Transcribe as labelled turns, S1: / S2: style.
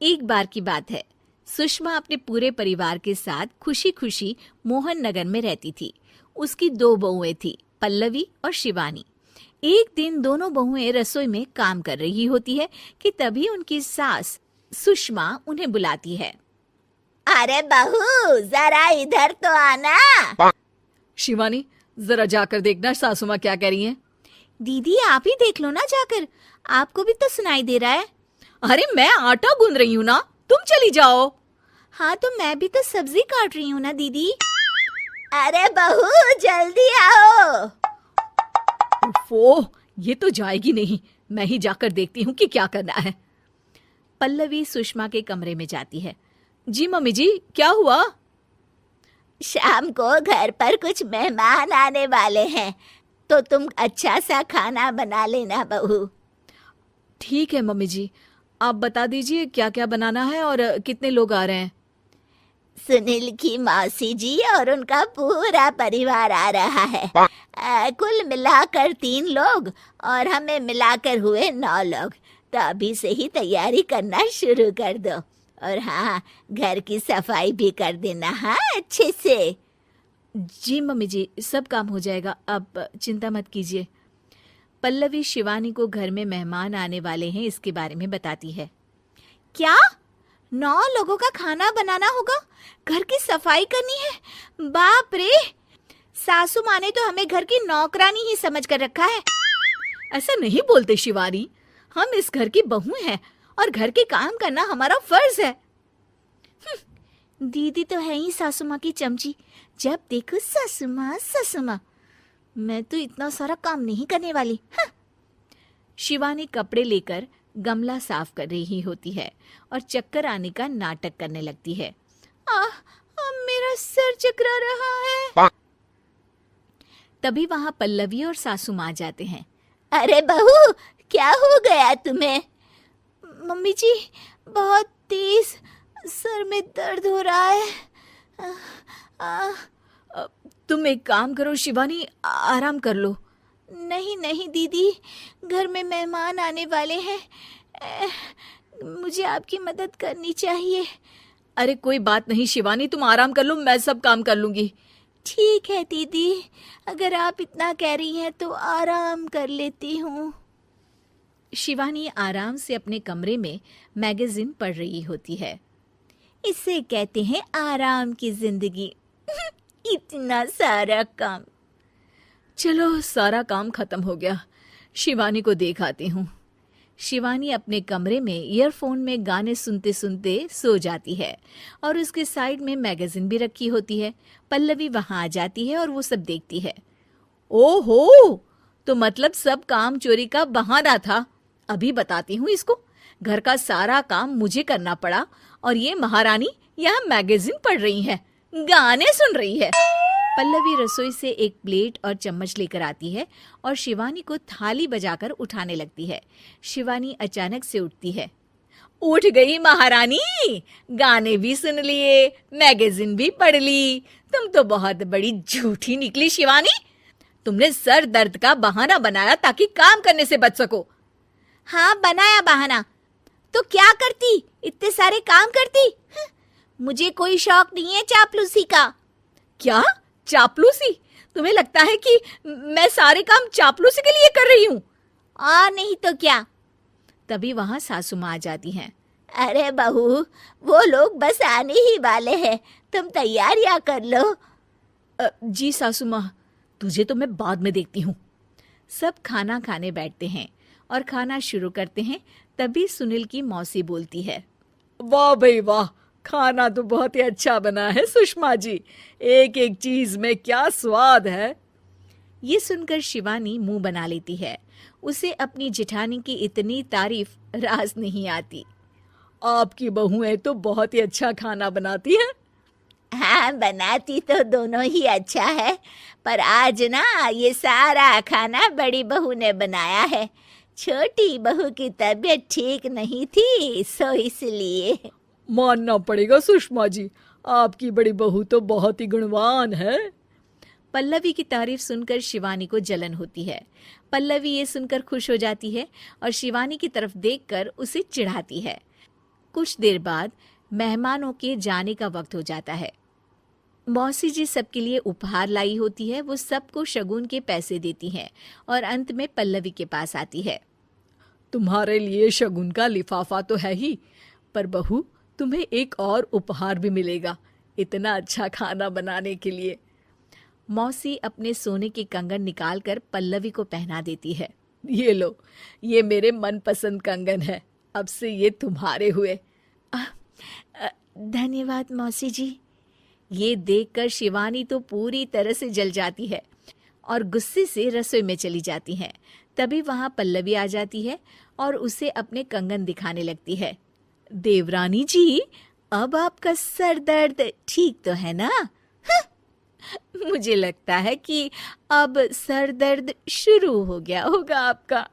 S1: एक बार की बात है, सुषमा अपने पूरे परिवार के साथ खुशी खुशी मोहन नगर में रहती थी। उसकी 2 बहुएं थी, पल्लवी और शिवानी। एक दिन दोनों बहुएं रसोई में काम कर रही होती है कि तभी उनकी सास सुषमा उन्हें बुलाती है।
S2: अरे बहू, जरा इधर तो आना।
S1: शिवानी, जरा जाकर देखना सासू माँ क्या कह रही हैं।
S2: दीदी आप ही देख लो ना जाकर, आपको भी तो सुनाई दे रहा है।
S1: अरे मैं आटा गूंद रही हूँ ना, तुम चली जाओ।
S2: हाँ तो मैं भी तो सब्जी काट रही हूँ ना दीदी। अरे बहू जल्दी आओ।
S1: ओफो, ये तो जाएगी नहीं, मैं ही जाकर देखती हूँ कि क्या करना है। पल्लवी सुषमा के कमरे में जाती है। जी मम्मी जी, क्या हुआ?
S2: शाम को घर पर कुछ मेहमान आने वाले हैं, तो तुम अच्छा सा खाना बना लेना बहू।
S1: ठीक है मम्मी जी, आप बता दीजिए क्या क्या बनाना है और कितने लोग आ रहे हैं।
S2: सुनील की मौसी जी और उनका पूरा परिवार आ रहा है। कुल मिलाकर 3 लोग और हमें मिलाकर हुए 9 लोग। तो अभी से ही तैयारी करना शुरू कर दो। और हाँ, घर की सफाई भी कर देना, हाँ अच्छे से।
S1: जी मम्मी जी, सब काम हो जाएगा, आप चिंता मत कीजिए। पल्लवी शिवानी को घर में मेहमान आने वाले हैं इसके बारे में बताती है।
S2: क्या 9 लोगों का खाना बनाना होगा, घर की सफाई करनी है? बाप रे, सासू माँ ने तो हमें घर की नौकरानी ही समझ कर रखा है।
S1: ऐसा नहीं बोलते शिवानी, हम इस घर की बहू हैं और घर के काम करना हमारा फर्ज है।
S2: दीदी तो है ही सासू माँ की चमची, जब देखो सासू माँ सासू माँ। मैं तो इतना सारा काम नहीं करने वाली।
S1: शिवानी कपड़े लेकर गमला साफ कर रही होती है और चक्कर आने का नाटक करने लगती है।
S2: मेरा सर चकरा रहा है।
S1: तभी वहां पल्लवी और सासू माँ जाते हैं।
S2: अरे बहू, क्या हो गया तुम्हें? मम्मी जी, बहुत तेज सर में दर्द हो रहा है।
S1: तुम एक काम करो शिवानी, आराम कर लो।
S2: नहीं नहीं दीदी, घर में मेहमान आने वाले हैं, मुझे आपकी मदद करनी चाहिए।
S1: अरे कोई बात नहीं शिवानी, तुम आराम कर लो, मैं सब काम कर लूंगी।
S2: ठीक है दीदी, अगर आप इतना कह रही हैं तो आराम कर लेती हूँ।
S1: शिवानी आराम से अपने कमरे में मैगजीन पढ़ रही होती है।
S2: इसे कहते हैं आराम की जिंदगी। इतना सारा काम।
S1: चलो सारा काम खत्म हो गया, शिवानी को देख आती हूँ। शिवानी अपने कमरे में ईयरफोन में गाने सुनते सुनते सो जाती है और उसके साइड में मैगजीन भी रखी होती है। पल्लवी वहां आ जाती है और वो सब देखती है। ओहो, तो मतलब सब काम चोरी का बहाना था। अभी बताती हूँ इसको। घर का सारा काम मुझे करना पड़ा और ये महारानी यहाँ मैगजीन पढ़ रही है, गाने सुन रही है। पल्लवी रसोई से एक प्लेट और चम्मच लेकर आती है और शिवानी को थाली बजाकर उठाने लगती है। शिवानी अचानक से उठती है। उठ गई महारानी, गाने भी सुन लिए, मैगजीन भी पढ़ ली। तुम तो बहुत बड़ी झूठी निकली शिवानी। तुमने सर दर्द का बहाना बनाया ताकि काम करने से बच सको।
S2: हाँ बनाया बहाना, तो क्या करती, इतने सारे काम करती। मुझे कोई शौक नहीं है चापलूसी का।
S1: क्या चापलूसी? तुम्हें लगता है कि मैं सारे काम चापलूसी के लिए कर रही हूँ?
S2: और नहीं तो क्या।
S1: तभी वहां सासू माँ आ जाती हैं।
S2: अरे बहू, वो लोग बस आने ही वाले हैं, तुम तैयारियां कर लो।
S1: जी सासू माँ, तुझे तो मैं बाद में देखती हूँ। सब खाना खाने बैठते हैं और खाना शुरू करते हैं। तभी सुनील की मौसी बोलती है। वाह भाई वाह, खाना तो बहुत ही अच्छा बना है सुषमा जी, एक एक चीज में क्या स्वाद है। ये सुनकर शिवानी मुंह बना लेती है। उसे अपनी जेठानी की इतनी तारीफ रास नहीं आती। आपकी बहुएं तो बहुत ही अच्छा खाना बनाती हैं।
S2: हाँ बनाती तो दोनों ही अच्छा है, पर आज ना ये सारा खाना बड़ी बहू ने बनाया है। छोटी बहू की तबीयत ठीक नहीं थी, सो इसलिए।
S1: मानना पड़ेगा सुषमा जी, आपकी बड़ी बहू तो बहुत ही गुणवान है। पल्लवी की तारीफ सुनकर शिवानी को जलन होती है। पल्लवी ये सुनकर खुश हो जाती है और शिवानी की तरफ देखकर उसे चिढ़ाती है। कुछ देर बाद मेहमानों के जाने का वक्त हो जाता है। मौसी जी सबके लिए उपहार लाई होती है। वो सबको शगुन के पैसे देती हैं और अंत में पल्लवी के पास आती है। तुम्हारे लिए शगुन का लिफाफा तो है ही, पर बहू तुम्हें एक और उपहार भी मिलेगा इतना अच्छा खाना बनाने के लिए। मौसी अपने सोने के कंगन निकालकर पल्लवी को पहना देती है। ये लो, ये मेरे मनपसंद कंगन है, अब से ये तुम्हारे हुए।
S2: धन्यवाद मौसी जी।
S1: ये देखकर शिवानी तो पूरी तरह से जल जाती है और गुस्से से रसोई में चली जाती है। तभी वहां पल्लवी आ जाती है और उसे अपने कंगन दिखाने लगती है। देवरानी जी, अब आपका सर दर्द ठीक तो है ना? मुझे लगता है कि अब सर दर्द शुरू हो गया होगा आपका।